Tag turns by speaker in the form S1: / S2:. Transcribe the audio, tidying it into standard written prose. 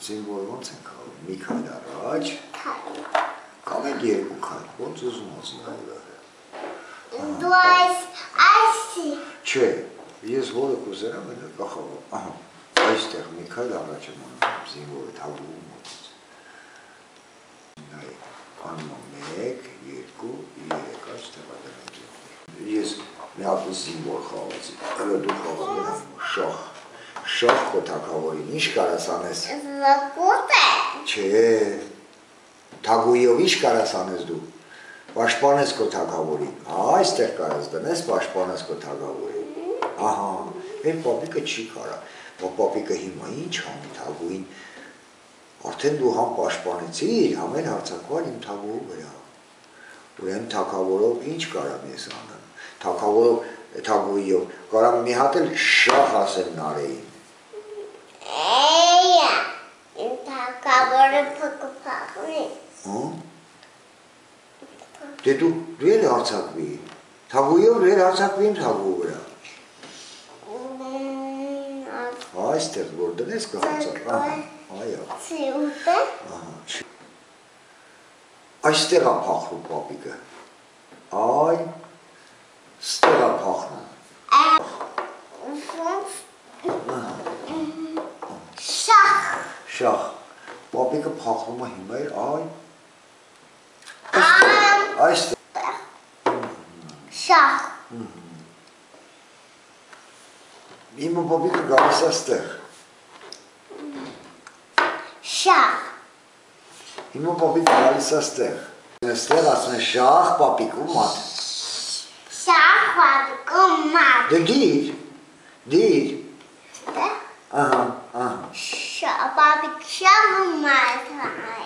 S1: Զինվոր ոնց ենք անում, մի քայլ առաջ, կամ ենք երկու քայլ, ոնց ուզում ես նայել։
S2: Դու այսի։
S1: Չէ, ես որը կուզենամ են կախավոր, այստեղ մի քայլ առաջ եմ անում, զինվորը թաղում մոտից։ Նայ, անում 1, 2, 3, այստեղ ադրանք։ Ես մի հատ զինվոր խաղացի, հələ դու խաղում եմ շախ։ Շախ քո թագավորին, ինչ կարաս անես։
S2: Զակոտ է։
S1: Չէ, թագուիով ինչ կարաս անես դու։ Պաշտպանես քո թագավորին։ Այստեղ կարաս դնես, պաշտպանես քո թագավորին։ Ահա, այն պապիկը չի կարա։ Պապիկը հիմա ինչ անի թագուին։ Արդեն դու համ պաշտպանեցիր, համ էլ հարձակվար իմ թագուհու վրա։ Ուրեմն թագավորով ինչ կարամ ես անեմ։ Թագավորով, թագուիով կարամ մի հատ էլ շախ ասել Նարեին։
S2: Էյա, իմ թագավորը փակփակնի։
S1: Դե դու էլ հարցակվի, թագուիով էլ հարցակվի իմ թագուհու վրա։ Այստեղ որ դնես կհարցակ, այո։
S2: Չի ուտ է։
S1: Այստեղ է փախնում պապիկը, այ, ստեղ է փախնում։ Շախ, պապիկը փախնում է հիմա էլ, այստեղ։
S2: Շախ։
S1: Հիմա պապիկը գալիս է ստեղ։
S2: Շախ։
S1: Հիմա պապիկը գալիս է ստեղ։ Ստեղ ասում է շախ, պապիկ ու մատ։
S2: Շախ, պապիկ ու մատ։
S1: Դե դիր։
S2: Ստեղ։
S1: Ահա։
S2: Պապիկ շախ ու մատ։